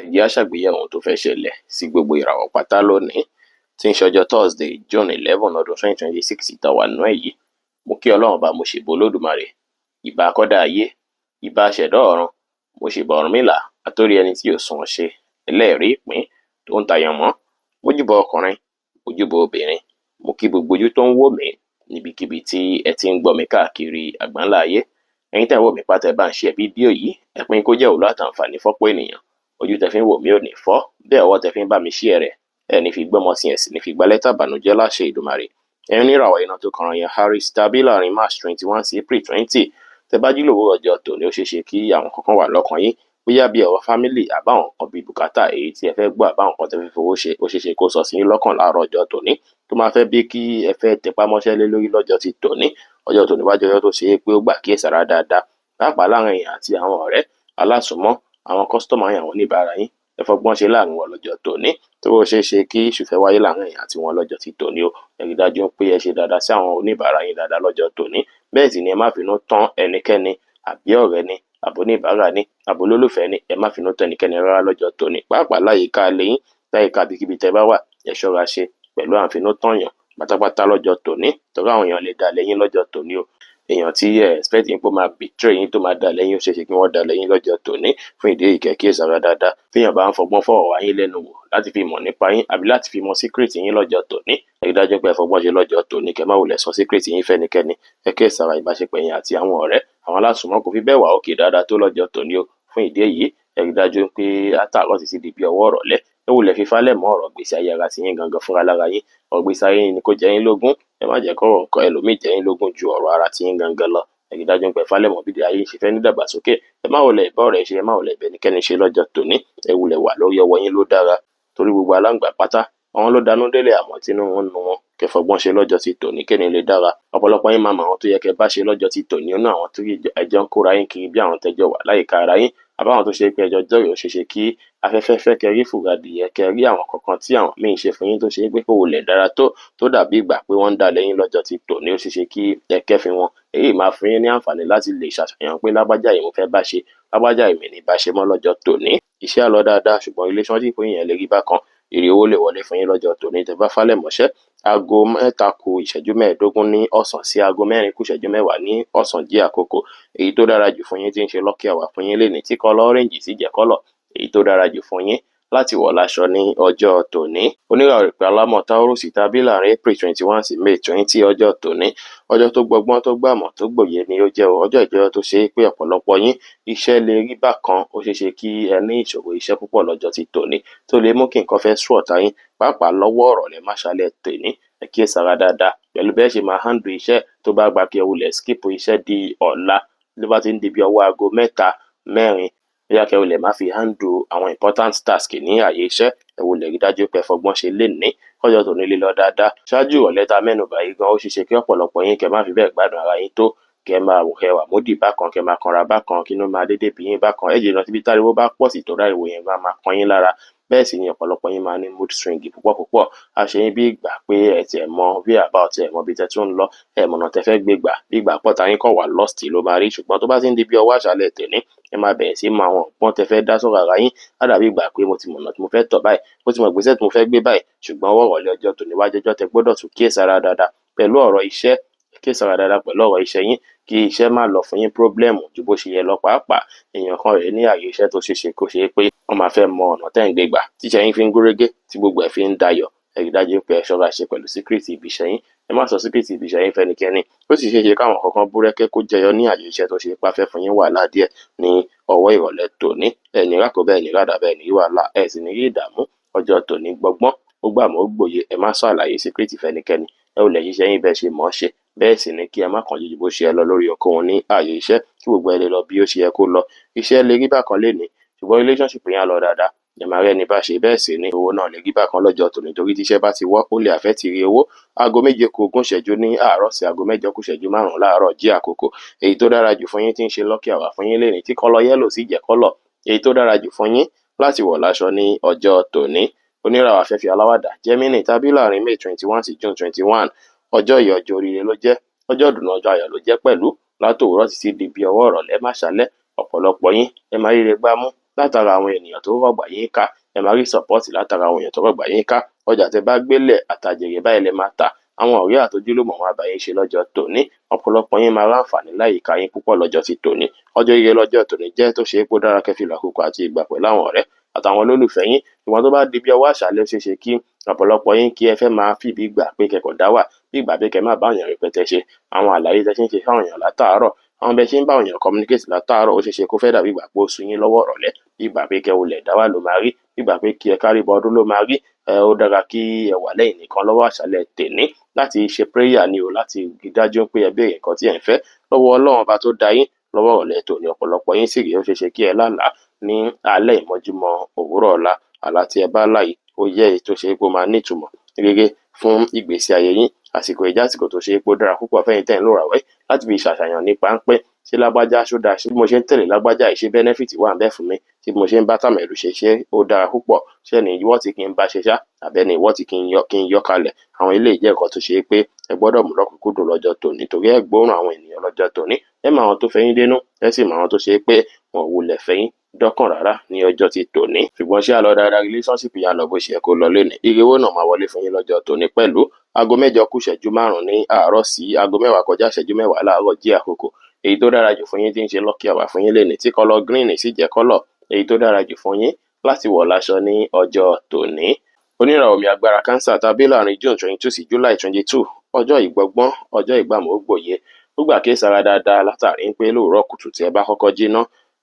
Ẹ jẹ́ á ṣàgbéyẹ̀wò ohun tó fẹ́ ṣẹlẹ̀ sí gbogbo ìràwọ̀ pátá lónìí tí ń ṣọjọ́ Thursday June 11 ọdún 2026 tá a wà nínú ẹ̀ yìí. Mo kí Ọlọ́run bá mo ṣèbà Olódùmarè, ìbà akọ́dá ayé, ìbà aṣẹ̀dá ọ̀run, mo ṣèbà Ọ̀rúnmìlà àtórí ẹni tí ò sunwọ̀n ṣe, ẹlẹ́ẹ̀rí ìpín tó ń tayànmọ́, mójúbà ọkùnrin, mójúbà obìnrin, mo kí gbogbo ojú tó ń wò mí níbikíbi tí ẹ ti ń gbọ́ mi káàkiri àgbáńlá ayé. Ẹ̀yin tẹ́ ń wò mí pátá ẹ bá ń share fídíò yìí, ẹ pín kó jẹ́ òwúlò àtàǹfààní fọ́pọ̀ ènìyàn. Ojú tẹ́ fi ń wò mí ò ní fọ́, bẹ́ẹ̀ ọwọ́ tẹ́ fi ń bá mi share rẹ̀ ẹ ní fi gbọ́mọ sí ẹ sì ní fi gba lẹ́tà ìbànújẹ́ láṣẹ Èdùmàrè. Ẹ̀yin oníràwọ̀ iná tó kànràn yẹn Aries tàbí láàrin March 21 sí April 20, tẹ́ bá jí lówó ọjọ́ tòní ó ṣeéṣe kí àwọn kankan wà lọ́kàn yín, bóyá bí ọ̀rọ̀ family àbáwọn kan bíi bùkátà èyí tí ẹ fẹ́ gbọ́ àbáwọn kan tẹ́ fẹ́ fowó ṣe, ó ṣeéṣe kó sọ sí yín lọ́kàn láàárọ̀ ọjọ́ tòní tó máa fẹ́ bí kí ẹ fẹ́ tẹpá mọ́ṣẹ́ lé lórí lọ́jọ́ ti tòní. Ọjọ́ tòní wájú ọjọ́ tó ṣe é pé ó gbà kíyèsára dáadáa, pàápàá láàrin èèyàn àti àwọn ọ̀rẹ́ alásùnmọ́, àwọn kọ́sítọ́mà yín, àwọn oníbàárà yín, ẹ fọgbọ́n ṣe láàrin wọn lọ́jọ́ tòní tó ó ṣeé ṣe kí ìṣù fẹ́ wáyé láàrin èèyàn àti wọn lọ́jọ́ ti tòní o. Ẹ rí dájú pé ẹ ṣe dáadáa sí àwọn oníbàárà yín dáadáa lọ́jọ́ tòní. Bẹ́ẹ̀ sì ni ẹ má finú tán ẹnikẹ́ni àbí ọ̀rẹ́ ni àbí oníbàárà ni àbí olólùfẹ́ ni, ẹ má finú tán ẹnikẹ́ni rárá lọ́jọ́ tòní. Pàápàá láyìíká ilé yín, láyìíká ibikíbi tẹ́ bá wà, ẹ ṣọ́ra ṣe pẹ̀lú àfinú tán yàn pátápátá lọ́jọ́ tòní torí àwọn èèyàn lè dá lẹ́yìn lọ́jọ́ tòní o. Èèyàn tí ẹ expect yín pé ó máa betray yín tó máa dá lẹ́yìn ó ṣeéṣe kí wọ́n dá lẹ́yìn lọ́jọ́ tòní. Fún ìdí èyí kẹ́ kíyèsára dáadáa. Téèyàn bá ń fọgbọ́n fọ̀rọ̀ wá yín lẹ́nu wò láti fi mọ̀ nípa yín àbí láti fi mọ secret yín lọ́jọ́ tòní, ẹ rí dájú pé ẹ fọgbọ́n ṣe lọ́jọ́ tòní, kẹ́ má wulẹ̀ sọ secret yín fẹ́nikẹ́ni. Ẹ kíyèsára ìbáṣepọ̀ yín àti àwọn ọ̀rẹ́, àwọn alásùnmọ́ kò fi bẹ́ẹ̀ wà òkè dáadáa tó lọ́jọ́ tòní o. Fún ìdí èyí ẹ rí dájú pé látàárọ̀ títí di bí ọwọ́ ìrọ̀lẹ́ ẹ wulẹ̀ fi falẹ̀ mọ́ ọ̀rọ̀ gbèsè ayé ara ti yín gangan fúnra lára yín. Ọ̀rọ̀ gbèsè ayé yín ni kó jẹ yín lógún, ẹ má jẹ́ kọ́rọ̀ nǹkan ẹlòmíì jẹ yín lógún ju ọ̀rọ̀ ara ti yín gangan lọ. Ẹ rí dájú pé falẹ̀ mọ́ bí ayé ṣe fẹ́ ní dàgbàsókè. Ẹ má wulẹ̀ bá ọ̀rẹ́ ṣe, ẹ má wulẹ̀ bẹ́nikẹ́ni ṣe lọ́jọ́ tòní. Ẹ wulẹ̀ wà lórí ọwọ́ yín ló dára torí gbogbo aláǹgbá pátá àwọn ló danú délé àmọ́ tínú wọn nu wọn. Kẹ́ fọgbọ́n ṣe lọ́jọ́ ti tòní kéni lè dára. Ọ̀pọ̀lọpọ̀ yín máa mọ àwọn tó yẹ kẹ́ bá ṣe lọ́jọ́ ti tòní nínú àwọn tó ẹjọ́ ń kóra yín kiri bí àwọn tẹ́jọ́ wà láyìíká ara yín àbáwọn tó ṣe pé ẹjọ́ jọ́rìí ó ṣeéṣe kí afẹ́fẹ́ fẹ́ kẹ́ rí fùgàdìyẹ kẹ́ rí àwọn kankan tí àwọn míì ṣe fún yín tó ṣe pé kò wulẹ̀ dára tó dàbí ìgbà pé wọ́n ń dá lẹ́yìn lọ́jọ́ ti tòní ó ṣeéṣe kí ẹ kẹ́fìn wọn. Èyí máa fún yín ní àǹfààní láti lè ṣàṣàyàn pé lágbájá yìí mo fẹ́ bá ṣe, lágbájá yìí mi ní bá ṣe mọ́ lọ́jọ́ tòní. Iṣẹ́ á lọ dáadáa ṣùgbọ́n relationship yín yẹn lè rí bákan. Èrè owó lè wọlé fún yín lọ́jọ́ tòní tẹ́ bá falẹ̀ mọ́ṣẹ́. Aago 3:15 ní ọ̀sán sí aago 4:10 ní ọ̀sán jẹ́ àkókò èyí tó dára jù fún yín tí ń ṣe lucky hour fún yín lénìí tí kọ́lọ̀ orange sì jẹ́ kọ́lọ̀ èyí tó dára jù fún yín láti wọ̀ láṣọ ní ọjọ́ tòní. Oníràwọ̀ ìpè alámọ̀ Taurus tàbí láàrin April 21 sí May 20 ọjọ́ tòní. Ọjọ́ tó gbọgbọ́n tó gbàmọ̀ tó gbòye ni ó jẹ́ ọjọ́ ìjọyọ̀ tó ṣe é pé ọ̀pọ̀lọpọ̀ yín iṣẹ́ lè rí bákan, ó ṣeéṣe kí ẹ ní ìṣòro iṣẹ́ púpọ̀ lọ́jọ́ ti tòní tó lè mú kí nǹkan fẹ́ sú ọ̀tá yín pàápàá lọ́wọ́ ọ̀rọ̀ lẹ má ṣálẹ̀ tòní. Ẹ kíyèsára dáadáa pẹ̀lú bẹ́ẹ̀ ṣe máa handle iṣẹ́ tó bá gba kí ẹ wulẹ̀ skip iṣẹ́ di ọ̀la ló bá ti ń di bí ọwọ́ aago 3-4 bóyá kẹ́ wulẹ̀ má fi handle àwọn important task ní àyè iṣẹ́. Ẹ wulẹ̀ rí dájú pé ẹ fọgbọ́n ṣe lénìí kọ́jọ́ tòní lè lọ dáadáa. Ṣáájú ìrọ̀lẹ́ ta mẹ́nubà yìí gan ó ṣeéṣe kí ọ̀pọ̀lọpọ̀ yín kẹ́ má fi bẹ́ẹ̀ gbádùn ara yín tó, kẹ́ máa wò kẹ́ wà módì bákan, kẹ́ máa kanra bákan, kí inú máa dédé bí yín bákan. Ẹ jìnnà síbi táriwo bá pọ̀ sí tó ráriwo yẹn máa kan yín lára. Bẹ́ẹ̀ sì ni ọ̀pọ̀lọpọ̀ yín máa ní mood swing púpọ̀. A ṣe yín bí ìgbà pé ẹ tiẹ̀ mọ bí about ẹ mọ bí tẹ́ tún ń lọ, ẹ mọ̀nà tẹ́ fẹ́ gbé gbà bí ìgbà pọ̀ táyín kàn wà lost ló máa rí. Ṣùgbọ́n tó bá ti ń di bí ọwọ́ àṣálẹ́ tòní ẹ máa bẹ̀rẹ̀ sí mọ àwọn ọgbọ́n tẹ́ fẹ́ dá sọ́rọ̀ ara yín. Á dàbí ìgbà pé mo ti mọ̀nà tí mo fẹ́ tọ̀ báyìí, mo ti mọ ìgbésẹ̀ tí mo fẹ́ gbé báyìí, ṣùgbọ́n ọwọ́ ìrọ̀lẹ́ ọjọ́ tòní wá jẹ́jọ́ tẹ́ gbọ́dọ̀ tún kíyèsára dáadáa pẹ̀lú ọ̀rọ̀ iṣẹ́. Kíyèsára dáadáa pẹ̀lú ọ̀rọ̀ iṣẹ́ yín kí iṣẹ́ má lọ fún yín problem ju bó ṣe yẹ lọ. Pàápàá èèyàn kan rèé ní àyè iṣẹ́ tó ṣeéṣe kó ṣe pé wọ́n máa fẹ́ mọ ọ̀nà tẹ́ ń gbé gbà tí iṣẹ́ yín fi ń gúnrégé tí gbogbo ẹ̀ fi ń dayọ̀. Ẹ rí dájú pé ẹ ṣọ́ra ṣe pẹ̀lú secret ibi iṣẹ́ yín. Ẹ má sọ secret ibi iṣẹ́ yín fẹ́nikẹ́ni. Ó sì ṣeéṣe káwọn kankan búrẹ́kẹ́ kó jẹyọ ní àyè iṣẹ́ tó ṣe pé fẹ́ fún yín wàhálà díẹ̀ ní ọwọ́ ìrọ̀lẹ́ tòní. Ẹ ní rákò bẹ́ẹ̀ ní rádà bẹ́ẹ̀ ní wàhálà ẹ sì ní rí ìdààmú. Ọjọ́ tòní gbọgbọ́n ó gbàmọ́ ó gbòye. Ẹ má sọ àlàyé secret fẹ́nikẹ́ni. Ẹ wulẹ̀ ṣiṣẹ́ yín bẹ́ẹ̀ ṣe mọ̀ ọ́ ṣe. Bẹ́ẹ̀ sì ni kí ẹ má kánjú ju bó ṣe ẹ lọ lórí ohunkóhun ní àyè iṣẹ́ kí gbogbo ẹ lè lọ bí ó ṣe yẹ kó lọ. Iṣẹ́ lè rí bákan lénìí ṣùgbọ́n relationship yẹn á lọ dáadáa. Ẹ máa rẹ́ni bá ṣe bẹ́ẹ̀ sì ni owó náà lè rí bákan lọ́jọ́ tòní torí tíṣẹ́ bá ti wọ́ ó lè affect rí owó. Aago 7:15 ní àárọ̀ sí aago 8:05 láàárọ̀ jí àkókò èyí tó dára jù fún yín tí ń ṣe lucky hour fún yín lénìí tí kọ́lọ̀ yẹ́lò sì jẹ́ kọ́lọ̀ èyí tó dára jù fún yín láti wọ̀ láṣọ ní ọjọ́ tòní. Oníràwọ̀ afẹ́fẹ́ aláwàdà Gemini tàbí láàrin May 21 sí June 21. Ọjọ́ yìí ọjọ́ oríire ló jẹ́, ọjọ́ ìdùnnú ọjọ́ ayọ̀ ló jẹ́ pẹ̀lú látòwúrọ̀ títí di bí ọwọ́ ìrọ̀lẹ́ má ṣálẹ́. Ọ̀pọ̀lọpọ̀ yín ẹ máa ríre gbámú látara àwọn ènìyàn tó rọ̀gbà yín ká, ẹ máa rí support látara àwọn èèyàn tó rọ̀gbà yín ká. Ọjà tẹ́ bá gbélẹ̀ àtàjèrè báyìí lẹ máa tà. Àwọn ọ̀rẹ́ àtojúlùmọ̀ wọn á bá yín ṣe lọ́jọ́ tòní. Ọ̀pọ̀lọpọ̀ yín máa ráǹfààní láyìíká yín púpọ̀ lọ́jọ́ ti tòní. Ọjọ́ ire lọ́jọ́ tòní jẹ́ tó ṣe é pé ó dára kẹ́ fi lo àkókò àti ìgbà pẹ̀lú àwọn ọ̀rẹ́ àtàwọn olólùfẹ́ yín. Ṣùgbọ́n tó bá di bí ọwọ́ àṣálẹ́ ó ṣeé ṣe kí ọ̀pọ̀lọpọ̀ yín kí ẹ fẹ́ máa fìbí gbà pé kẹ́kọ̀ọ́ dá wà, bí ìgbà pé kẹ́ má bá èèyàn rẹpẹtẹ ṣe. Àwọn àlàyé tẹ́ ṣe ń ṣe fáwọn èèyàn látàárọ̀, àwọn bẹ́ẹ̀ ṣe ń bá èèyàn communicate látàárọ̀ ó ṣeé ṣe kó fẹ́ dàbí ìgbà pé ó sú yín lọ́wọ́ ìrọ̀lẹ́, bí ìgbà pé kẹ́ wulẹ̀ dá wà ló máa rí, bí ìgbà pé kí ẹ kárí bọ ọdún ló máa rí. Ó dára kí ẹ wà lẹ́yìn nìkan lọ́wọ́ àṣálẹ́ tèní láti ṣe prayer ni o, láti rí dájú pé ẹ béèrè nǹkan tí ẹ ń fẹ́ lọ́wọ́ Ọlọ́run ọba tó dá yín. Lọ́wọ́ ìrọ̀lẹ́ tòní ọ̀pọ̀lọpọ̀ yín sì rí ó ṣeé ṣe kí ẹ lálàá ní alẹ́ ìmọ́júmọ́ òwúrọ̀ ọ̀la. Àlá tí ẹ bá lá yìí ó jẹ́ èyí tó ṣe é pé ó máa ní ìtumọ̀ rere fún ìgbésí ayé yín. Àsìkò yìí jẹ́ àsìkò tó ṣe é pé ó dára púpọ̀ fẹ́yìn tẹ́ ń lò ràwẹ́ láti fi ṣàṣàyàn nípa ń pẹ́ ṣé lágbájá ṣó dáa, ṣé bí mo ṣe ń tẹ̀lé lágbájá yìí ṣé benefit wà ńbẹ̀ fún mi, ṣé bí mo ṣe ń bá tàmẹ̀dù ṣe ó dára púpọ̀, ṣé ẹni ìwọ́ tí kì í bá ṣe ṣá àbẹ́ni ìwọ́ tí kì í yọ kalẹ̀. Àwọn eléyìí jẹ́ nǹkan tó ṣe é pé ẹ gbọ́dọ̀ mú lọ́kùnkúndùn lọ́jọ́ tòní, torí ẹ gbóòórùn àwọn ènìyàn lọ́jọ́ tòní. Ẹ mọ àwọn tó fẹ́ yín dénú, ẹ sì mọ àwọn tó ṣe é pé wọn ò wulẹ̀ fẹ́ yín dọ́kàn rárá ní ọjọ́ ti tòní. Ṣùgbọ́n ṣé àlọ́ dáadáa relationship yà lọ bó ṣe yẹ kó lọ lónìí. Ire owó náà máa wọlé fún yín lọ́jọ́ tòní pẹ̀lú aago 8 kù ìṣẹ́jú 5 ní àárọ̀ sí aago 10 kọjá ìṣẹ́jú 10 láàárọ̀ jí àkókò. Èyí tó dára jù fún yín tí ń ṣe lucky hour fún yín lénìí tí kọ́lọ̀ green sì jẹ́ kọ́lọ̀ èyí tó dára jù fún yín láti wọ̀ láṣọ ní ọjọ́ tòní. Oníràwọ̀ mi agbára cancer tàbí láàrin June 22 sí July 22, ọjọ́ ìgbọ́gbọ́n, ọjọ́ ìgbàmọ̀ ògbòye. Ó gbà kí sára dáadáa látàrí pé lóòrọ̀ kùtù tí ẹ bá kọ́kọ́ jí ná,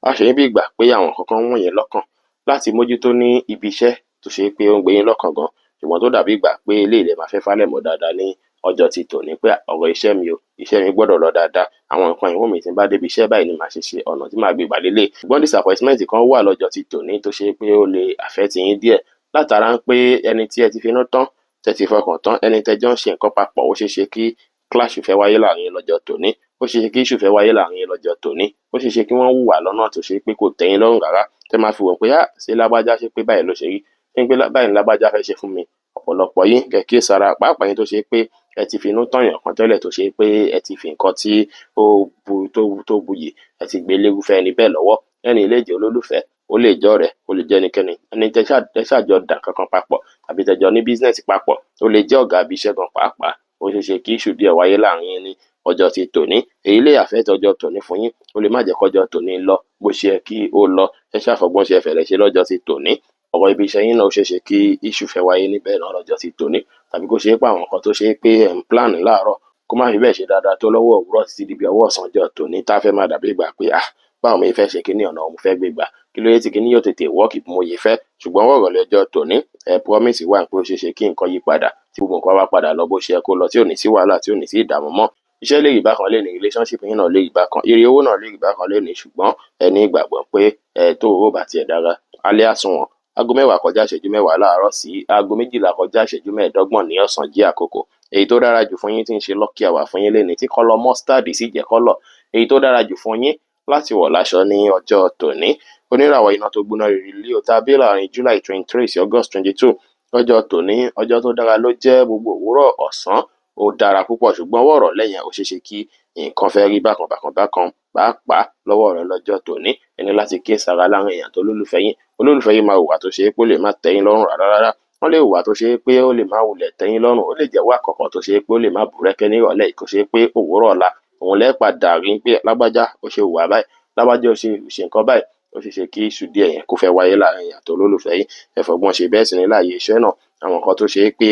a ṣe bí ìgbà pé àwọn kankan wọ̀n yín lọ́kàn láti mójútó ní ibi iṣẹ́ tó ṣe pé ó ń gbé yín lọ́kàn gan. Ṣùgbọ́n tó dàbí ìgbà pé ilé ilẹ̀ máa fẹ́ falẹ̀ mọ́ dáadáa ní ọjọ́ ti tòní pé ọ̀rọ̀ iṣẹ́ mi o, iṣẹ́ mi gbọ́dọ̀ lọ dáadáa. Àwọn nǹkan ìwọ̀n mi tí ń bá débi iṣẹ́ báyìí ni màá ṣe ọ̀nà tí màá gbé gbà lélẹ̀. Ṣùgbọ́n disappointment kan wà lọ́jọ́ ti tòní tó ṣe pé ó lè affect yín díẹ̀ látara pé ẹni tí ẹ ti finú tán, tẹ́ ti fọkàn tán, ẹni tẹ́jọ́ ń ṣe nǹkan papọ̀ ó ṣeé ṣe kí clash fẹ́ wáyé láàrin lọ́jọ́ tòní, ó ṣeé ṣe kí issue fẹ́ wáyé láàrin lọ́jọ́ tòní, ó ṣeé ṣe kí wọ́n hùwà lọ́nà tó ṣe pé kò tẹ́yìn lọ́rùn rárá, tẹ́ máa fi wò pé ṣé lágbájá ṣe pé báyìí ló ṣe rí, ṣé pé báyìí ni lágbájá fẹ́ ṣe fún mi. Ọ̀pọ̀lọpọ̀ yín kẹ̀kẹ́ sára pàápàá yín tó ṣe pé ẹ ti finú tọ̀yàn kan tẹ́lẹ̀ tó ṣe pé ẹ ti fi nǹkan tí tó buyì ẹ ti gbé lérúfẹ́ ẹni bẹ́ẹ̀ lọ́wọ́. Ẹni lè jẹ́ olólùfẹ́, ó lè jẹ́ ọ̀rẹ́, ó lè jẹ́ ẹnikẹ́ni, ẹni tẹ́ ṣàjọ dà kankan papọ̀ tàbí tẹ́jọ ní business papọ̀, ó lè jẹ́ ọ̀gá ibi iṣẹ́ gan pàápàá. Ó ṣeé ṣe kí issue díẹ̀ wáyé láàrin yín ní ọjọ́ ti tòní. Èyí lè affect ọjọ́ tòní fún yín, ó lè má jẹ́ kọjọ́ tòní lọ bó ṣe yẹ kí ó lọ. Ẹ ṣàfọgbọ́n ṣe fẹ̀rẹ̀ ṣe lọ́jọ́ ti tòní. Ọ̀rọ̀ ibi iṣẹ́ yín náà ó ṣeé ṣe kí issue fẹ́ wáyé níbẹ̀ náà lọ́jọ́ ti tòní, tàbí kó ṣe pé àwọn nǹkan tó ṣe pé ẹ̀ ń plan láàárọ̀ kó má fi bẹ́ẹ̀ ṣe dáadáa tó lọ́wọ́ òwúrọ̀ títí di bí ọwọ́ ọ̀sán ọjọ́ tòní tá fẹ́ máa dàbí ìgbà pé báwo mi fẹ́ ṣe kíní ọ̀nà òun fẹ́ gbé gbà, kí ló yẹ tí kíní yóò tètè wọ́ọ̀kì bí mo yẹ fẹ́. Ṣùgbọ́n wọ̀rọ̀lẹ́ ọjọ́ tòní promise wà pé ó ṣeé ṣe kí nǹkan yí padà tí gbogbo nǹkan bá padà lọ bó ṣe yẹ kó lọ, tí ò ní sí wàhálà, tí ò ní sí ìdààmú mọ́. Iṣẹ́ lè rí bákan lé ní, relationship yín náà lè rí bákan, ire owó náà lè rí bákan lé ní. Ṣùgbọ́n ẹ ní ìgbàgbọ́ pé tó owó bá tiẹ̀ dára alẹ́ àsùnwọ̀n. Aago 10 kọjá ìṣẹ́jú 10 láàárọ̀ sí aago 12 kọjá ìṣẹ́jú 15 ní ọ̀sán jí àkókò. Èyí tó dára jù fún yín tí ń ṣe lucky hour fún yín lénìí tí kọ́lọ̀ mustard sì jẹ́ kọ́lọ̀ èyí tó dára jù fún yín láti wọ̀ láṣọ ní ọjọ́ tòní. Oníràwọ̀ iná tó gbóná rìrì Leo tàbí láàrin July 23 sí August 22, ọjọ́ tòní ọjọ́ tó dára ló jẹ́. Gbogbo òwúrọ̀ ọ̀sán ó dára púpọ̀, ṣùgbọ́n wọ̀rọ̀ lẹ́yìn ó ṣeé ṣe kí nǹkan fẹ́ rí bákan pàápàá lọ́wọ́ rẹ̀ lọ́jọ́ tòní. Ẹni láti kíyèsára láàrin èèyàn tó olólùfẹ́ yín máa hùwà tó ṣe pé ó lè má tẹ́yìn lọ́rùn rárá. Wọ́n lè hùwà tó ṣe pé ó lè má wulẹ̀ tẹ́yìn lọ́rùn, ó lè jẹ́wọ́ àkọ́kọ́ tó ṣe pé ó lè má búrẹ́kẹ́ ní ìrọ̀lẹ́ kó ṣe pé òwúrọ̀ ọ̀la òun lẹ́ẹ̀padà rí pé lágbájá ó ṣe hùwà báyìí, lágbájá ó ṣe nǹkan báyìí. Ó ṣeé ṣe kí issue díẹ̀ yẹn kó fẹ́ wáyé láàrin èèyàn tó olólùfẹ́ yín. Ẹ fọgbọ́n ṣe bẹ́ẹ̀ sì ní láàyè iṣẹ́ náà. Àwọn nǹkan tó ṣe pé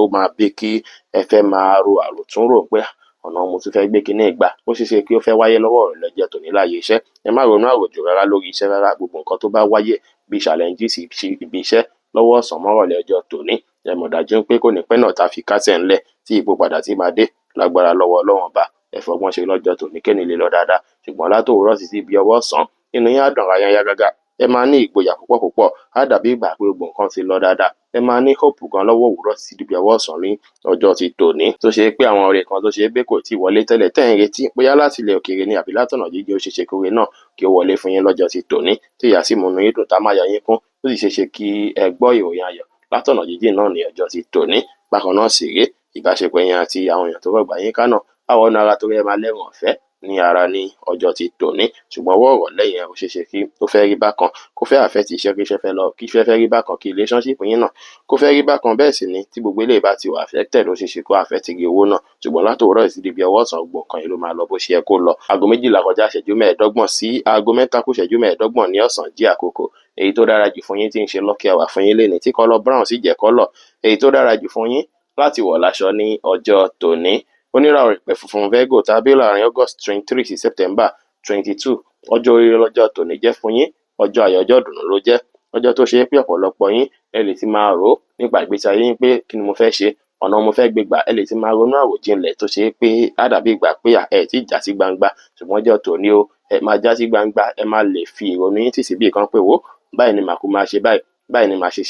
ó máa bí kí ẹ fẹ́ máa ro àròtúnrò pé ọ̀nà mo tún fẹ́ gbé kíní ìgbà, ó ṣeé ṣe kí ó fẹ́ wáyé lọ́wọ́ rẹ̀ lọ́jọ́ tòní láàyè iṣẹ́. Ẹ má ronú àròjù rárá lórí iṣẹ́ rárá. Gbogbo nǹkan tó bá wáyé bí challenges ibi iṣẹ́ lọ́wọ́ ọ̀sán mọ́rọ̀lẹ́ ọjọ́ tòní, ẹ mọ̀ dájú pé kò ní pẹ́ náà tá fi kásẹ̀ ńlẹ̀ tí ipò padà tí máa dé lágbára lọ́wọ́ Ọlọ́run ọba. Ẹ fọgbọ́n ṣe lọ́jọ́ tòní kéni lè lọ dáadáa. Ṣùgbọ́n látòwúrọ̀ títí bí ọwọ́ ọ̀sán inú yín á dùn ara yá gágá. Ẹ máa ní ìgboyà púpọ̀, á dàbí ìgbà pé gbogbo nǹkan ti lọ dáadáa. Ẹ máa ní hope gan lọ́wọ́ òwúrọ̀ títí di bí ọwọ́ ọ̀sán ní ọjọ́ ti tòní tó ṣe pé àwọn ọ̀rẹ́ kan tó ṣe pé kò tí wọlé tẹ́lẹ̀ tẹ́ ń retí bóyá láti ilẹ̀ òkèèrè ni àbí látọ̀nà jíjìn ó ṣe ṣe kórè náà kí ó wọlé fún yín lọ́jọ́ ti tòní tí ìyá sì múnú yín dùn tá máa yọ yín kún. Ó sì ṣe ṣe kí ẹ gbọ́ ìròyìn ayọ̀ látọ̀nà jíjìn náà ní ọjọ́ ti tòní. Bákan náà sì rèé ìbáṣepọ̀ yín àti àwọn èèyàn tó rọ̀gbà yín ká náà àwọn ọ̀nà ara tó rẹ̀ máa lẹ́rùn ọ̀fẹ́ ní ara ní ọjọ́ ti tòní, ṣùgbọ́n ọwọ́ ìrọ̀lẹ́ yẹn ó ṣeé ṣe kí ó fẹ́ rí bákan, kó fẹ́ affect iṣẹ́ kí iṣẹ́ fẹ́ lọ, kí iṣẹ́ fẹ́ rí bákan, kí relationship yín náà kó fẹ́ rí bákan. Bẹ́ẹ̀ sì ni tí gbogbo eléyìí bá ti wà affected ó ṣeé ṣe kó affect igi owó náà, ṣùgbọ́n látòwúrọ̀ títí di bí ọwọ́ ọ̀sán gbogbo nǹkan yìí ló máa lọ bó ṣe yẹ kó lọ. Aago 12 kọjá ìṣẹ́jú 15 sí aago 3 kù ìṣẹ́jú 15 ní ọ̀sán jẹ́ àkókò èyí tó dára jù fún yín tí ń ṣe lucky hour fún yín lénìí, tí colour brown sì jẹ́ colour èyí tó dára jù fún yín láti wọ̀ láṣọ ní ọjọ́ tòní. Oníràwọ̀ ìpè funfun Virgo tàbí láàrin August 23 sí September 22. Ọjọ́ oríire lọ́jọ́ tòní jẹ́ fún yín, ọjọ́ ayọ̀, ọjọ́ ìdùnnú ló jẹ́, ọjọ́ tó ṣe pé ọ̀pọ̀lọpọ̀ yín ẹ lè ti máa rò ó nípa ìgbésí ayé yín pé kí ni mo fẹ́ ṣe, ọ̀nà mo fẹ́ gbé gbà, ẹ lè ti máa ronú àròjinlẹ̀ tó ṣe pé á dàbí ìgbà pé ẹ ti já sí gbangba, ṣùgbọ́n ọjọ́ tòní o ẹ máa já sí gbangba, ẹ máa lè fi ìrònú yín tì síbì kan pé wò báyìí ni màá kú máa ṣe báyìí, báyìí ni màá ṣe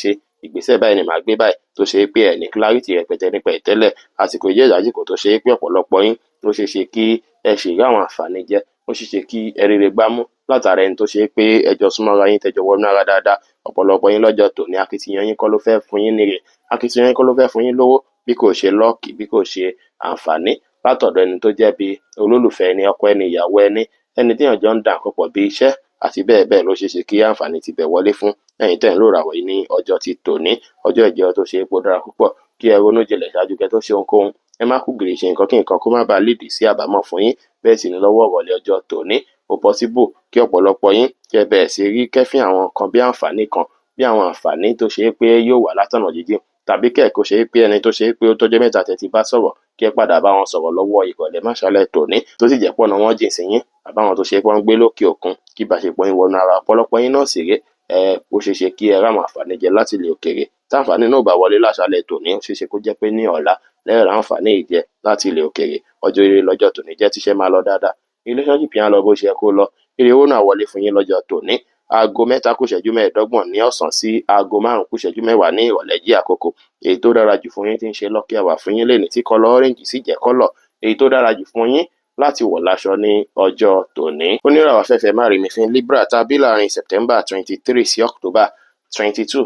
ìgbésẹ̀ báyìí ni màá gbé báyìí, tó ṣe pé ẹ ní clarity rẹpẹtẹ nípa ìtẹ́lẹ̀. Àsìkò yìí jẹ́ àsìkò tó ṣe pé ọ̀pọ̀lọpọ̀ yín ló ṣeé ṣe kí ẹ ṣe rí àwọn àǹfààní jẹ, ó ṣeé ṣe kí ẹ rere gbámú látara ẹni tó ṣe pé ẹjọ́ súnmọ́ra yín tẹjọ wọnú ara dáadáa. Ọ̀pọ̀lọpọ̀ yín lọ́jọ́ tòní akitiyan yín kọ́ ló fẹ́ fún yín níre, akitiyan yín kọ́ ló fẹ́ fún yín lówó, bí kò ṣe lọ́ọ̀kì, bí kò ṣe àǹfààní látọ̀dọ̀ ẹni tó jẹ́ bí olólùfẹ́ ẹni, ọkọ ẹni, ìyàwó ẹni, ẹni tí èèyàn jọ ń dà nǹkan pọ̀ bí iṣẹ́ àti bẹ́ẹ̀ bẹ́ẹ̀ ló ṣeé ṣe kí àǹfààní ti bẹ̀ wọlé fún ẹ̀yin tẹ́ ń lò ràwọ̀ yìí ní ọjọ́ ti tòní. Ọjọ́ ìjẹ́ tó ṣe é pé ó dára púpọ̀ kí ẹ ronú jinlẹ̀ ṣáájú kẹ́ tó ṣe ohunkóhun, ẹ má kú gìrì ṣe nǹkan kí nǹkan kó má bàa lead sí àbámọ̀ fún yín. Bẹ́ẹ̀ sì ni lọ́wọ́ ìrọ̀lẹ́ ọjọ́ tòní ó possible kí ọ̀pọ̀lọpọ̀ yín kẹ́ bẹ̀rẹ̀ sí rí kẹ́fín àwọn nǹkan bí àǹfààní kan, bí àwọn àǹfààní tó ṣe é pé yóò wà látọ̀nà jíjìn, tàbí kẹ́ẹ̀kọ́ ṣe é pé ẹni tó ṣe é pé ó tọ́jọ́ mẹ́ta tẹ́ ti bá sọ̀rọ̀ kí ẹ padà bá wọn sọ̀rọ̀ lọ́wọ́ ìrọ̀lẹ́ máṣálẹ̀ tòní, tó sì jẹ́ pọ̀nà wọn jìn sí yín, àbáwọn tó ṣe é pé wọ́n ń gbé lókè òkun kí ìbáṣepọ̀ yín wọnú ara. Ọ̀pọ̀lọpọ̀ yín náà sì ré ó ṣeé ṣe kí ẹ ráwọn àǹfààní jẹ láti ilẹ̀ òkèèrè. Tí àǹfààní náà bá wọlé láṣálẹ̀ tòní ó ṣeé ṣe kó jẹ́ pé ní ọ̀la lẹ́ẹ̀rọ àǹfààní yìí jẹ láti ilẹ̀ òkèèrè. Ọjọ́ ire lọ́jọ́ tòní jẹ́ tíṣẹ́ máa lọ dáadáa, relationship yẹn á lọ bó ṣe yẹ kó lọ, ire owó náà wọlé fún yín lọ́jọ́ tòní. Aago 3 kù ìṣẹ́jú 15 ní ọ̀sán sí aago 5 kù ìṣẹ́jú 10 ní ìrọ̀lẹ́ jẹ́ àkókò èyí tó dára jù fún yín tí ń ṣe lucky hour fún yín lénìí, tí colour orange sì jẹ́ colour èyí tó dára jù fún yín láti wọ̀ láṣọ ní ọjọ́ tòní. Oníràwọ̀ afẹ́fẹ́ má rí mi fín Libra tàbí láàrin September 23 sí October 22.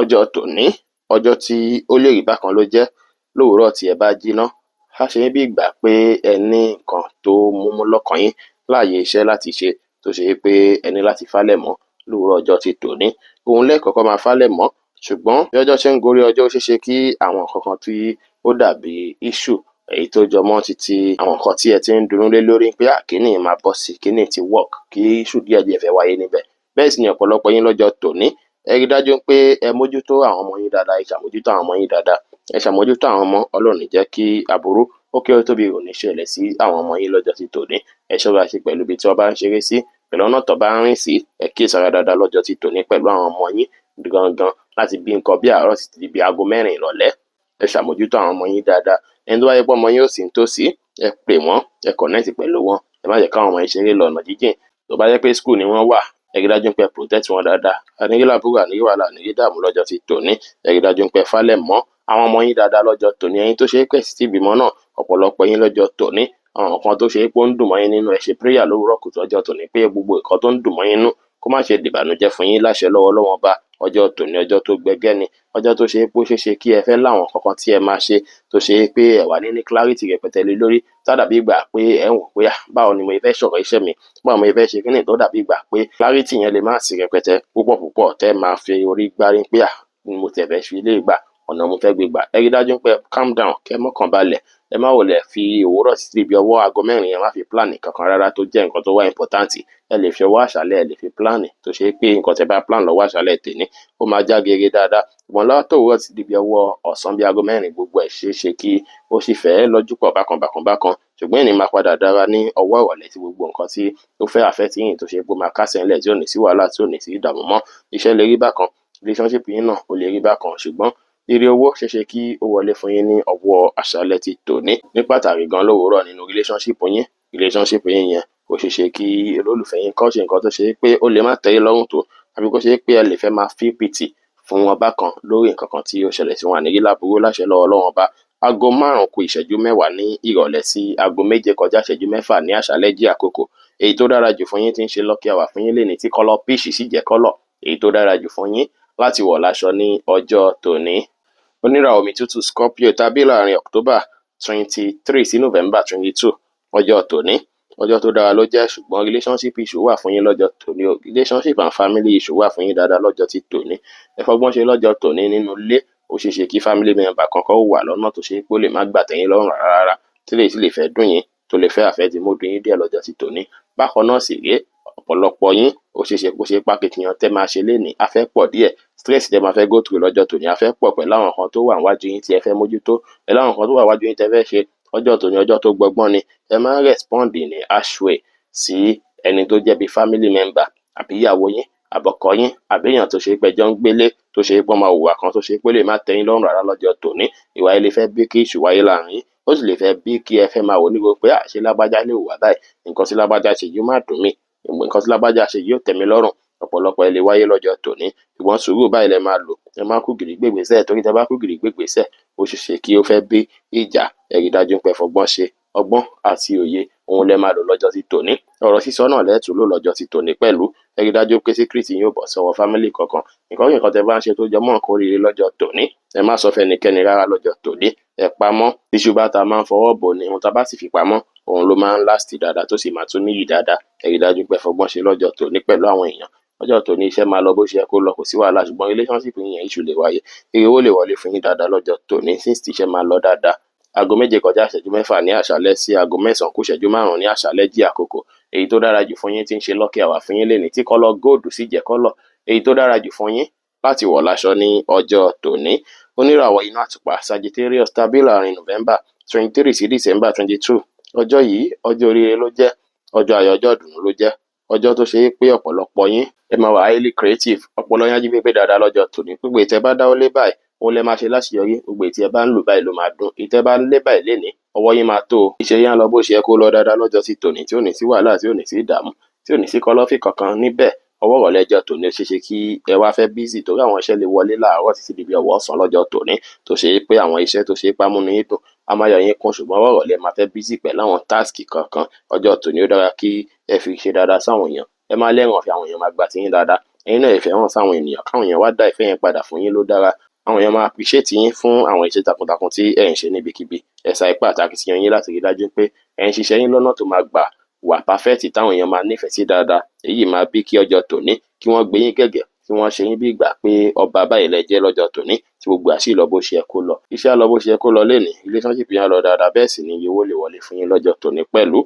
Ọjọ́ tòní ọjọ́ tí ó lè rí bákan ló jẹ́. Lówùúrọ̀ tí ẹ bá jíná á ṣe yín bí ìgbà pé ẹ ní nǹkan tó múmú lọ́kàn yín láàyè iṣẹ́ láti ṣe, tó ṣe pé ẹ ní láti fálẹ̀ mọ́ lówùúrọ̀ ọjọ́ ti tòní. Òun lẹ́ẹ̀kọ̀ọ̀kan máa fálẹ̀ mọ́, ṣùgbọ́n bí ọjọ́ ṣe ń gorí ọjọ́ ó ṣeé ṣe kí àwọn nǹkan kan tí ó dàbí issue èyí tó jọmọ́ títí àwọn nǹkan tí ẹ ti ń dunnú lé lórí pé kíní máa bọ́ sí, kíní ti work, kí issue díẹ̀díẹ̀ fẹ́ wáyé níbẹ̀. Bẹ́ẹ̀ sì ni ọ̀pọ̀lọpọ̀ yín lọ́jọ́ tòní ẹ rí dájú pé ẹ mójútó àwọn ọmọ yín dáadáa, ẹ ṣàmójútó àwọn ọmọ yín dáadáa, ẹ ṣàmójútó àwọn ọmọ. Ọlọ́run ní jẹ́ kí aburú ó kéré tóbi ò ní ṣẹlẹ̀ sí àwọn ọmọ yín lọ́jọ́ ti tòní. Ẹ ṣọ́ra ṣe pẹ̀lú ibi tí wọ́n bá ń ṣeré sí, pẹ̀lú ọ̀nà tó bá ń rìn sí, ẹ kíyèsára dáadáa lọ́jọ́ ti tòní pẹ̀lú àwọn ọmọ yín gangan láti bí nǹkan bí àárọ̀ sí ti bí aago 4 ìrọ̀lẹ́. Ẹ ṣàmójútó àwọn ọmọ yín dáadáa. Ẹni tó bá yẹ pé ọmọ yín ò sí nítòsí ẹ pè wọ́n, ẹ connect pẹ̀lú wọn, ẹ má jẹ́ káwọn ọmọ yín ṣeré lọ ọ̀nà jíjìn. Tó bá yẹ pé school ni wọ́n wà ẹ rí dájú pé ẹ protect wọn dáadáa, àníyí làbúrò àníyí wàhálà àníyí dààmú lọ́jọ́ ti tòní. Ẹ rí dájú pé ẹ fálẹ̀ mọ́ àwọn ọmọ yín dáadáa lọ́jọ́ tòní. Ẹ̀yin tó ṣe pé sì ti bímọ náà ọ̀pọ̀lọpọ̀ yín lọ́jọ́ tòní àwọn nǹkan tó ṣe pé ó ń dùn mọ́ yín nínú ẹ ṣe prayer lówùúrọ̀ kùtù ọjọ́ tòní pé gbogbo nǹkan tó ń dùn mọ́ yín nínú kó má ṣe dìbànújẹ́ fún yín láṣẹ lọ́wọ́ Ọlọ́run Ọba. Ọjọ́ tòní ọjọ́ tó gbẹgẹ́ ni, ọjọ́ tó ṣe pé ó ṣeé ṣe kí ẹ fẹ́ láwọn kankan tí ẹ máa ṣe tó ṣe pé ẹ wà ní clarity rẹpẹtẹ lé lórí, tó dàbí ìgbà pé ẹ ń wò pé báwo ni mo fẹ́ sọ̀rọ̀ iṣẹ́ mi, báwo mo fẹ́ ṣe kíní, tó dàbí ìgbà pé clarity yẹn lè má sí rẹpẹtẹ púpọ̀ tẹ́ máa fi orí gbárí pé mo tẹ̀ fẹ́ fi ilé ìgbà ọ̀nà mo fẹ́ gbé gbà. Ẹ rí dájú pé calm down, kẹ́ mọ́kàn balẹ̀, ẹ má wòlẹ̀ fi òwúrọ̀ títí bí ọwọ́ aago 4 yẹn má fi plan kankan rárá tó jẹ́ nǹkan tó wá important. Ẹ lè fi ọwọ́ àṣálẹ́ ẹ lè fi plan tó ṣe pé nǹkan tẹ́ bá plan lọ́wọ́ àṣálẹ́ tèní ó máa já gere dáadáa. Ṣùgbọ́n látòwúrọ̀ títí bí ọwọ́ ọ̀sán bí aago 4 gbogbo ẹ̀ ṣeé ṣe kí ó sì fẹ́ lọ́jú pọ̀ bákan. Ṣùgbọ́n ìní máa padà dára ní ọwọ́ ìrọ̀lẹ́ tí gbogbo nǹkan tí ó fẹ́ affect yín tó ṣe pé ó máa kásẹ̀ ńlẹ̀ tí ò ní sí wàhálà, tí ò ní sí ìdààmú mọ́. Iṣẹ́ lè rí bákan, relationship yín náà ó lè rí bákan, ṣùgbọ́n ire owó ṣeé ṣe kí ó wọlé fún yín ní ọwọ́ àṣálẹ́ ti tòní. Ní pàtàkì gan lówùúrọ̀ nínú relationship yín yẹn ó ṣeé ṣe kí olólùfẹ́ yín kọ́ ṣe nǹkan tó ṣe pé ó lè má tẹ́ yín lọ́rùn tó, àbí kó ṣe pé ẹ lè fẹ́ máa feel pity fún wọn bákan lórí nǹkan kan tí ó ṣẹlẹ̀ sí wọn. Àníyí làbúrò láṣẹ lọ́wọ́ Ọlọ́run Ọba. Aago 5 kù ìṣẹ́jú 10 ní ìrọ̀lẹ́ sí aago 7 kọjá ìṣẹ́jú 6 ní àṣálẹ́ jẹ́ àkókò èyí tó dára jù fún yín tí ń ṣe lucky hour fún yín lénìí, tí colour peach sì jẹ́ colour èyí tó dára jù fún yín láti wọ̀ láṣọ ní ọjọ́ tòní. Oníràwọ̀ omi tútù Scorpio tàbí láàrin October 23 sí November 22. Ọjọ́ tòní ọjọ́ tó dára ló jẹ́, ṣùgbọ́n relationship issue wà fún yín lọ́jọ́ tòní o. Relationship and family issue wà fún yín dáadáa lọ́jọ́ ti tòní. Ẹ fọgbọ́n ṣe lọ́jọ́ tòní nínú ilé. Ó ṣeé ṣe kí family member kankan wà lọ́nà tó ṣe pé ó lè má gbà tẹ́yìn lọ́rùn rárá, tí lè sì lè fẹ́ dùn yín, tó lè fẹ́ àfẹ́tì módù yín díẹ̀ lọ́jọ́ ti tòní. Bákan náà sì rèé, ọ̀pọ̀lọpọ̀ yín ó ṣeé ṣe kó ṣe pákítiyan tẹ́ máa ṣe lénìí á fẹ́ pọ̀ díẹ̀. Stress tẹ́ máa fẹ́ go through lọ́jọ́ tòní á fẹ́ pọ̀ pẹ̀lú àwọn nǹkan tó wà níwájú yín tí ẹ fẹ́ mójútó, pẹ̀lú àwọn nǹkan tó wà níwájú yín tẹ́ fẹ́ ṣe. Ọjọ́ tòní ọjọ́ tó gbọgbọ́n ni. Ẹ máa ń respond in a harsh way sí ẹni tó jẹ́ bí family member àbí ìyàwó yín, àbọ̀kọ yín, àbí èèyàn tó ṣe pé ẹjọ́ ń gbélé, tó ṣe pé ọmọ hùwà kan tó ṣe pé lè má tẹ́yìn lọ́rùn rárá lọ́jọ́ tòní. Ìwà ilé fẹ́ bí kí ìṣù wáyé láàrin yín, ó sì lè fẹ́ bí kí ẹ fẹ́ máa wò ní gbogbo pé àṣé lágbájá lè hùwà báyìí, nǹkan tí lágbájá ṣe yóò má dùn mí, nǹkan tí lágbájá ṣe yóò tẹ́ mi lọ́rùn. Ọ̀pọ̀lọpọ̀ ẹ lè wáyé lọ́jọ́ tòní, ṣùgbọ́n sùúrù báyìí lẹ máa lò. Ẹ má kú gìrì gbégbèsẹ̀, torí tẹ bá kú gìrì gbégbèsẹ̀ ó ṣeé ṣe kí ó fẹ́ bí ìjà. Ẹ rí dájú pé fọgbọ́n ṣe, ọgbọ́n àti òye òun lẹ máa lò lọ́jọ́ ti tòní. Ọ̀rọ̀ sísọ náà lẹ́ẹ̀tún lò lọ́jọ́ ti tòní pẹ̀lú. Ẹ rí dájú pé secret yín ò bọ́ sọ́wọ́ family kankan. Nǹkan tẹ bá ń ṣe tó jọmọ́ nǹkan oríire lọ́jọ́ tòní, ẹ má sọ fẹ́nikẹ́ni rárá lọ́jọ́ tòní. Ẹ pamọ́, tíṣú bá ta máa ń fọwọ́ bò ní, ohun tá bá sì fi pamọ́ òun ló máa ń last dáadáa tó sì máa tún níyì dáadáa. Ẹ rí dájú pé fọgbọ́n ṣe lọ́jọ́ tòní pẹ̀lú àwọn èèyàn. Ọjọ́ tòní iṣẹ́ máa lọ bó ṣe yẹ kó lọ, kò sí wàhálà, ṣùgbọ́n relationship yín yẹn issue lè wáyé. Ire owó lè wọlé fún yín dáadáa lọ́jọ́ tòní since tíṣẹ́ máa lọ dáadáa. Aago 7 kọjá ìṣẹ́jú 6 ní àṣálẹ́ sí aago 9 kù ìṣẹ́jú 5 ní àṣálẹ́ jí àkókò. Èyí tó dára jù fún yín tí ń ṣe lucky hour fún yín lénìí tí kọ́lọ̀ gold sì jẹ́ kọ́lọ̀. Èyí tó dára jù fún yín láti wọ̀ láṣọ ní ọjọ́ tòní. Oníràwọ̀ iná àtùpà Sagittarius tàbí láàrin November 23 sí December 22. Ọjọ́ yìí ọjọ́ oríire ló jẹ́, ọjọ́ ayọ̀, ọjọ́ ìdùnnú ló jẹ́. Ọjọ́ tó ṣe pé ọ̀pọ̀lọpọ̀ yín ẹ máa wà highly creative, ọpọlọ yín á jí pépé dáadáa lọ́jọ́ tòní. Gbogbo ìtẹ́ bá dáwọ́ lé báyìí òun lẹ máa ṣe láṣeyọrí, gbogbo ìtẹ́ ẹ bá ń lò báyìí ló máa dùn. Ìtẹ́ bá ń lé báyìí lénìí ọwọ́ yín máa tó o. Iṣẹ́ yín á lọ bó ṣe yẹ kó lọ dáadáa lọ́jọ́ ti tòní, tí ò ní sí wàhálà, tí ò ní sí ìdààmú, tí ò ní sí kọ́lọ́fì kankan níbẹ̀. Ọwọ́ ìrọ̀lẹ́ ọjọ́ tòní ó ṣeé ṣe kí ẹ wá fẹ́ busy torí àwọn iṣẹ́ lè wọlé láàárọ̀ títí di bí ọwọ́ ọ̀sán lọ́jọ́ tòní, tó ṣe pé àwọn iṣẹ́ tó ṣe pámúnú yín dùn á máa yọ yín kún, ṣùgbọ́n ọwọ́ ìrọ̀lẹ́ máa fẹ́ busy pẹ̀lú àwọn task kankan. Ọjọ́ tòní ó dára kí ẹ fi ṣe dáadáa sáwọn èèyàn. Ẹ má lẹ́ràn fi àwọn èèyàn máa gbà tí yín dáadáa. Ẹ̀yin náà ìfẹ́ hàn sáwọn ènìyàn, káwọn èèyàn wá dá ìfẹ́ yẹn padà fún yín ló dára. Àwọn èèyàn máa appreciate yín fún àwọn iṣẹ́ takuntakun tí ẹ̀ ń ṣe níbikíbi. Ẹ sa ipá àti akitiyan yín láti rí dájú pé ẹ̀ ń ṣiṣẹ́ yín lọ́nà tó máa gbà wà perfect táwọn èèyàn máa nífẹ̀ẹ́ sí dáadáa. Èyí máa bí kí ọjọ́ tòní kí wọ́n gbé yín gẹ́gẹ́, kí wọ́n ṣe yín bí ìgbà pé ọba báyìí lẹ jẹ́ lọ́jọ́ tòní, tí gbogbo àṣì lọ bó ṣe yẹ kó lọ. Iṣẹ́ á lọ bó ṣe yẹ kó lọ lénìí, relationship yín á lọ dáadáa, bẹ́ẹ̀ sì ni iye owó lè wọlé fún yín lọ́jọ́ tòní pẹ̀lú.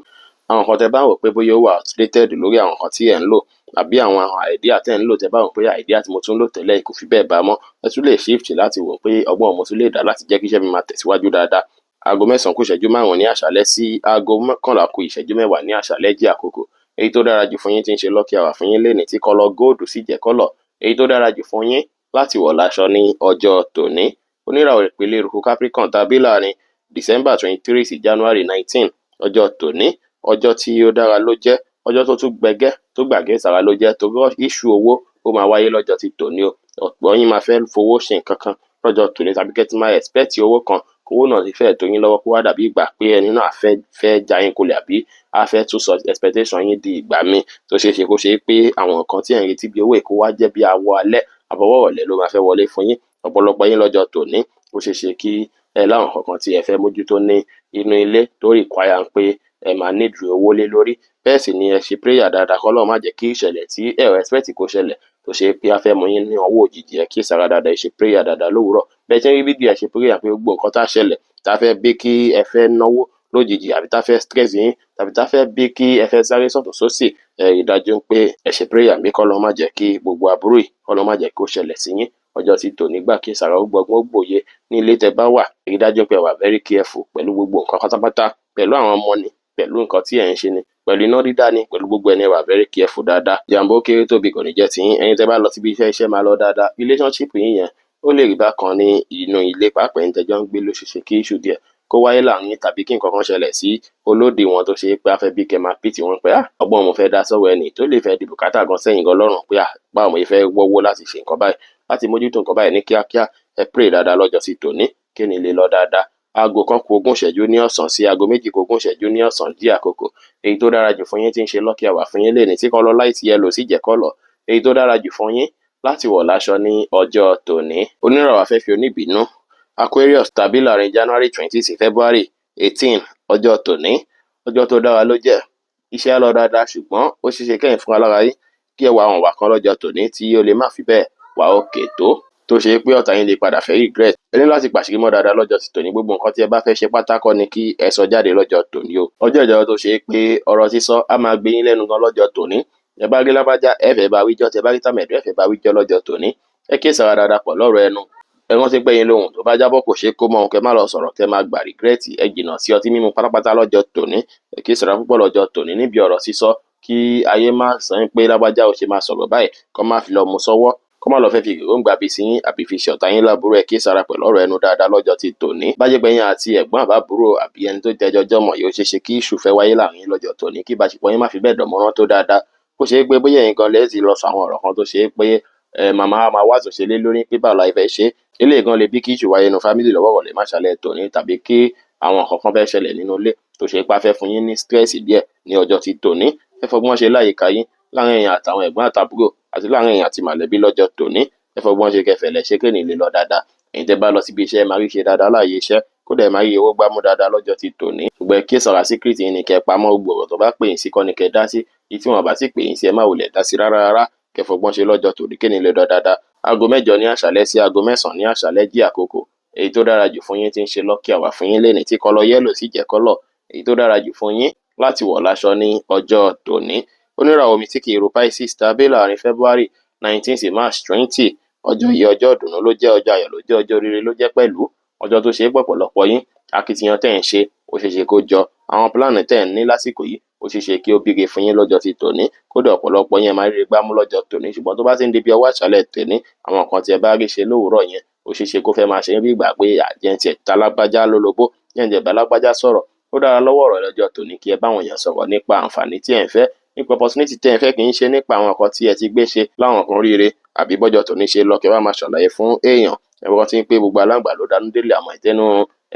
Àwọn nǹkan tẹ bá ń wò pé bóyá ó wà outdated lórí àwọn nǹkan tí ẹ̀ ń lò, àbí àwọn idea tẹ́ ń lò tẹ bá wò pé idea tí mo tún lò tẹ́lẹ̀ kò fi bẹ́ẹ̀ bá mọ́, ẹ tún lè shift láti wò pé ọgbọ́n mo tún lè dá láti jẹ́ kí iṣẹ́ mi máa tẹ̀síwájú dáadáa. Aago 9 kù ìṣẹ́jú 5 ní àṣálẹ́ sí aago 11 kù ìṣẹ́jú 10 ní àṣálẹ́ jí àkókò. Èyí tó dára jù fún yín tí ń ṣe lucky hour fún yín lénìí tí kọ́lọ̀ gold sì jẹ́ kọ́lọ̀. Èyí tó dára jù fún yín láti wọ̀ láṣọ ní ọjọ́ tòní. Oníràwọ̀ ìpele eruku Capricorn tàbí láàrin December 23 sí January 19. Ọjọ́ tòní ọjọ́ tí ó dára ló jẹ́, ọjọ́ tó tún gbẹgẹ́ tó gbàgẹ́ sára ló jẹ́, torí issue owó ó máa wáyé lọ́jọ́ ti tòní o. Ọ̀pọ̀ yín máa fẹ́ fowó ṣe nǹkan kan lọ́jọ́ tòní, tàbí kẹ́ tí máa expect owó kan owó náà ti fẹ́ tó yín lọ́wọ́ kó wá dàbí ìgbà pé ẹni náà fẹ́ já yín kulẹ̀, àbí a fẹ́ tún sọ expectation yín di ìgbà míì, tó ṣeé ṣe kó ṣe pé àwọn nǹkan tí ẹ̀ ń retí bí owó èkó wá jẹ́ bí awọ alẹ́ àbọ̀wọ́ ọ̀lẹ́ ló máa fẹ́ wọlé fún yín. Ọ̀pọ̀lọpọ̀ yín lọ́jọ́ tòní ó ṣeé ṣe kí ẹ láwọn kankan tí ẹ fẹ́ mójútó ní inú ilé tó require pé ẹ máa need owó lé lórí. Bẹ́ẹ̀ sì ni ẹ ṣe prayer dáadáa k'Ọlọ́run má jẹ́ kí ìṣẹ̀lẹ̀ tí ẹ ò expect kó ṣẹlẹ̀ tó ṣe pé a fẹ́ mú yín ní ọwọ́ òjijì. Ẹ kíyèsára dáadáa, ẹ ṣe prayer dáadáa lówùúrọ̀. Bẹ́ẹ̀ tí ń rí fídíò ẹ ṣe prayer pé gbogbo nǹkan tá ṣẹlẹ̀ tá fẹ́ bí kí ẹ fẹ́ náwó lójijì, àbí tá fẹ́ stress yín, tàbí tá fẹ́ bí kí ẹ fẹ́ sáré sọ́tùn sósì, ẹ rí dájú pé ẹ ṣe prayer pé k'Ọlọ́run má jẹ́ kí gbogbo àbúrò yìí k'Ọlọ́run má jẹ́ kó ṣẹlẹ̀ sí yín. Ọjọ́ ti tòní gbà kí ìsàrà ó gbọgbọ́n ó gbòye ní ilé tẹ bá wà. Ẹ rí dájú pé ẹ wà very careful pẹ̀lú gbogbo nǹkan pátápátá, pẹ̀lú àwọn ọmọ ni, pẹ̀lú nǹkan tí ẹ̀ ń ṣe ni, pẹ̀lú iná dídá ni, pẹ̀lú gbogbo ẹni ẹ wà very careful dáadáa. Jàǹbá ó kéré tóbi kò ní jẹ́ tiyín. Ẹ̀yin tẹ́ bá lọ síbi iṣẹ́, iṣẹ́ máa lọ dáadáa. Relationship yín yẹn ó lè rí bákan ní inú ilé, pàápàá ẹ̀yin tẹ́jọ́ ń gbé ló ṣeé ṣe kí issue díẹ̀ kó wáyé láàrin, tàbí kí nǹkan kan ṣẹlẹ̀ sí olódì wọn tó ṣe pé a fẹ́ bí kẹ́ máa pity wọn pé ọgbọ́n mo fẹ́ dá sọ́wọ́ ẹni tó lè fẹ́ di bùkátà gan sẹ́yìn gan lọ́rùn pé báwo mo fẹ́ wọ́wọ́ láti ṣe nǹkan báyìí, láti mójútó nǹkan báyìí ní kíákíá. Ẹ pray dáadáa lọ́jọ́ sí tòní kí ni lè lọ dáadáa. Aago 1 kù 20 ìṣẹ́jú ní ọ̀sán sí aago 2 kù 20 ìṣẹ́jú ní ọ̀sán jí àkókò. Èyí tó dára jù fún yín tí ń ṣe lucky hour fún yín lénìí tí kọ́lọ̀ light yellow sì jẹ́ kọ́lọ̀. Èyí tó dára jù fún yín láti wọ̀ láṣọ ní ọjọ́ tòní. Oníràwọ̀ afẹ́fẹ́ oníbínú Aquarius tàbí láàrin January 20 sí February 18. Ọjọ́ tòní ọjọ́ tó dára ló jẹ́, iṣẹ́ á lọ dáadáa, ṣùgbọ́n ó ṣeé ṣe kẹ́yìn fúnra lára yín kí ẹ wá àwọn ìwà kan lọ́jọ́ tòní tí ó lè má fi bẹ́ẹ̀ wà òkè tó ṣe pé ọ̀tá yín lè padà fẹ́ regret. Ẹ ní láti pàṣírí mọ́ dáadáa lọ́jọ́ ti tòní. Gbogbo nǹkan tí ẹ bá fẹ́ ṣe pátá kọ́ ni kí ẹ sọ jáde lọ́jọ́ tòní o. Ọjọ́ ìjọba tó ṣe pé ọ̀rọ̀ sísọ á máa gbé yín lẹ́nu gan lọ́jọ́ tòní. Ẹ bá rí lágbájá ẹ fẹ́ bá wíjọ́, tẹ bá rí tàmẹ̀dù ẹ fẹ́ bá wíjọ́ lọ́jọ́ tòní. Ẹ kíyèsára dáadáa pọ̀ lọ́rọ̀ ẹnu. Ẹ rántí pé yín lóhùn tó bá jábọ́ kò ṣeé kó mọ́ ohun, kẹ má lọ sọ̀rọ̀ kẹ máa gbà regret. Ẹ jìnnà sí ọtí mímu pátápátá lọ́jọ́ tòní. Ẹ kíyèsára púpọ̀ lọ́jọ́ tòní níbi ọ̀rọ̀ sísọ, kí ayé má sọ pé lágbájá ò ṣe máa sọ̀rọ̀ báyìí, kó má fi lọ mú sọ́wọ́, kó má lọ fẹ́ fi èròǹgbà bí sí yín àbí fi ṣe ọ̀tá yín láburú. Ẹ kíyèsára pẹ̀lú ọ̀rọ̀ ẹnu dáadáa lọ́jọ́ ti tòní. Bá jẹ́ pé yín àti ẹ̀gbọ́n àbábúrò àbí ẹni tó jẹjọ jọmọ yóò ṣeé ṣe kí ìṣù fẹ́ wáyé láàrin yín lọ́jọ́ tòní, kí ìbáṣepọ̀ yín má fi bẹ́ẹ̀ dánmọ́rán tó dáadáa. Kó ṣe pé bóyá ẹ̀yin gan lẹ́ẹ̀tì lọ sọ àwọn ọ̀rọ̀ kan tó ṣe pé màmá máa wá àtúnṣe lé lórí pé báwo la fẹ́ ṣe. Eléyìí gan lè bí kí ìṣù wáyé nínú fámìlì lọ́wọ́ ọ̀rọ̀ lè má ṣàlẹ̀ tòní, tàbí kí àwọn nǹkan kan fẹ́ ṣẹlẹ̀ nínú ilé tó ṣe pé a fẹ́ fún yín ní stress díẹ̀ ní ọjọ́ ti tòní. Ẹ fọgbọ́n ṣe láyìíká yín láàrin èèyàn àtàwọn ẹ̀gbọ́n àtàbúrò àti láàrin èèyàn àti mọ̀lẹ́bí lọ́jọ́ tòní. Ẹ fọgbọ́n ṣe kẹfẹ̀lẹ̀ ṣe kéènì lè lọ dáadáa. Ẹ̀yin tẹ́ bá lọ síbi iṣẹ́ ẹ máa rí ṣe dáadáa láàyè iṣẹ́, kódà ẹ máa rí owó gbámú dáadáa lọ́jọ́ ti tòní. Ṣùgbọ́n ẹ kíyèsára secret yín ni kẹ́ pamọ́, gbogbo ọ̀rọ̀ tó bá pè yín sí kọ́ ni kẹ́ dá sí. Èyí tí wọ́n bá sì pè yín sí ẹ má wulẹ̀ dá sí rárá. Kẹ́ fọgbọ́n ṣe lọ́jọ́ tòní kéènì lè lọ dáadáa. Aago 9 ní àṣálẹ́ sí aago 9 ní àṣálẹ́ jí àkókò. Èyí tó dára jù fún yín tí ń ṣe lucky hour fún yín lénìí tí kọ́lọ̀ yẹ́lò sì jẹ́ kọ́lọ̀. Èyí tó dára jù fún yín láti wọ̀ láṣọ ní ọjọ́ tòní. Oníràwọ̀ mi tí kì í ro Pisces tàbí láàrin February 19 sí March 20. Ọjọ́ yìí ọjọ́ ìdùnnú ló jẹ́, ọjọ́ ayọ̀ ló jẹ́, ọjọ́ rere ló jẹ́ pẹ̀lú. Ọjọ́ tó ṣe é pọ̀pọ̀lọpọ̀ yín akitiyan tẹ́ ń ṣe ó ṣeé ṣe kó jọ. Àwọn pílánì tẹ́ ń ní lásìkò yìí ó ṣeé ṣe kí ó bíire fún yín lọ́jọ́ ti tòní. Kódà ọ̀pọ̀lọpọ̀ yín ẹ máa rí gbámú lọ́jọ́ tòní, ṣùgbọ́n tó bá ti ń di bí ọwọ́ àṣálẹ́ tòní, àwọn nǹkan tí ẹ bá rí ṣe lówùúrọ̀ yẹn ó ṣeé ṣe kó fẹ́ máa ṣe bí ìgbà pé àjẹntì ẹ̀ta lágbájá lólobó, jẹ́ǹjẹ̀ bá lágbájá sọ̀rọ̀. Ó dára lọ́wọ́ ọ̀rọ̀ lọ́jọ́ tòní kí ẹ bá àwọn èèyàn sọ̀rọ̀ nípa àǹfààní tí ẹ̀ ń fẹ́, nípa opportunity tí ẹ̀ ń fẹ́, kì í ṣe nípa àwọn nǹkan tí ẹ ti gbé ṣe láwọn kan ríire àbí bọ́jọ́ tòní ṣe lọ kẹ́ wá máa ṣàlàyé fún èèyàn. Ẹ rántí pé gbogbo aláǹgbá ló dánú délé àmọ́ ìtẹ́nu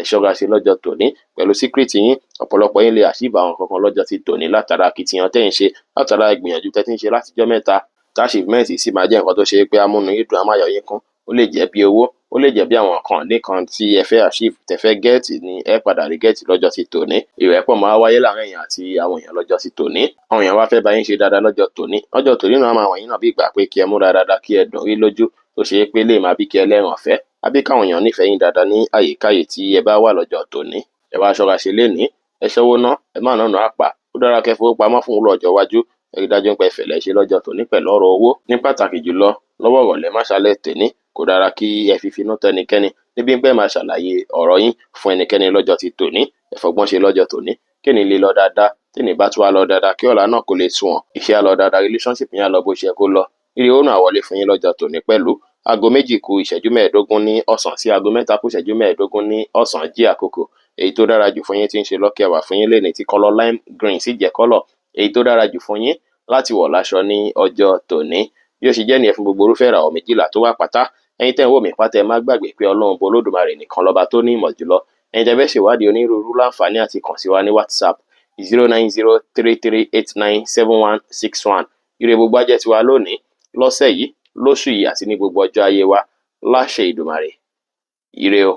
ẹ ṣọ́ra ṣe lọ́jọ́ tòní. Pẹ̀lú secret yín ọ̀pọ̀lọpọ̀ yín lè achieve àwọn nǹkan kan lọ́jọ́ ti tòní látara akitiyan tẹ́ ń ṣe, látara ìgbìyànjú tẹ́ ti ń ṣe látijọ́ mẹ́ta. Achievement sì máa jẹ́ nǹkan tó ṣe pé amúnú yín dùn, á máa yọ yín kún. Ó lè jẹ́ bí owó, ó lè jẹ́ bí àwọn nǹkan tí ẹ fẹ́ achieve tẹ́ fẹ́ get ní ẹ padà rí get lọ́jọ́ ti tòní. Ìrẹ́pọ̀ máa wáyé láàrin èèyàn àti àwọn èèyàn lọ́jọ́ ti tòní. Àwọn èèyàn wá fẹ́ bá yín ṣe dáadáa lọ́jọ́ tòní. Lọ́jọ́ tòní náà máa wọ̀n yín náà bí ìgbà pé kí ẹ múra dáadáa, kí ẹ dùn rí lójú, tó ṣe pé lè máa bí kí ẹ lẹ́ràn ọ̀fẹ́ àbí káwọn èèyàn nífẹ̀ẹ́ yín dáadáa ní àyíkáyè tí ẹ bá wà lọ́jọ́ tòní. Ẹ wá ṣọ́ra ṣe lénìí, ẹ ṣọ́wó ná, ẹ má nànà àpà. Ó dára kẹ́ fowó pamọ́ fún òwúrọ̀ ọjọ́ iwájú. Ẹ rí dájú pé ìfẹ̀lẹ̀ ṣe lọ́jọ́ tòní pẹ̀lú ọ̀rọ̀ owó. Ní pàtàkì jùlọ lọ́wọ́ ìrọ̀lẹ́ má ṣálẹ̀ tòní. Kò dára kí ẹ fi finú tẹ́ ẹnikẹ́ni níbi pé máa ṣàlàyé ọ̀rọ̀ yín fún ẹnikẹ́ni lọ́jọ́ ti tòní. Ẹ fọgbọ́n ṣe lọ́jọ́ tòní kéènì lè lọ dáadáa, téènì bá tún wá lọ dáadáa kí ọ̀la náà kó lè sunwọ̀n. Iṣẹ́ á lọ dáadáa, relationship yín á lọ bó ṣe kó lọ. Ire ó náà wọlé fún yín lọ́jọ́ tòní pẹ̀lú. Aago 2 kù ìṣẹ́jú 15 ní ọ̀sán sí aago 3 kù ìṣẹ́jú 15 ní ọ̀sán jí àkókò. Èyí tó dára jù fún yín tí ń ṣe lucky hour fún yín lénìí tí kọ́lọ̀ lime green sì jẹ́ kọ́lọ̀. Èyí tó dára jù fún yín láti wọ̀ láṣọ ní ọjọ́ tòní. Bí ó ṣe jẹ́ nìyẹn fún gbogbo irúfẹ́ ìràwọ̀ 12 tó wà pátá. Ẹ̀yin tẹ́ ń wò mí pátá ẹ má gbàgbé pé Ọlọ́run bo Olódùmarè nìkan lọ́ba tó ní ìmọ̀ jùlọ. Ẹ̀yin tẹ́ fẹ́ ṣèwádìí onírúurú láǹfààní àti kàn sí wa ní WhatsApp 09033897161. Ire gbogbo á jẹ́ tiwa lónìí, lọ́sẹ̀ yìí, lóṣù yìí àti ní gbogbo ọjọ́ ayé wa láṣẹ Ìdùmarè. Ire o.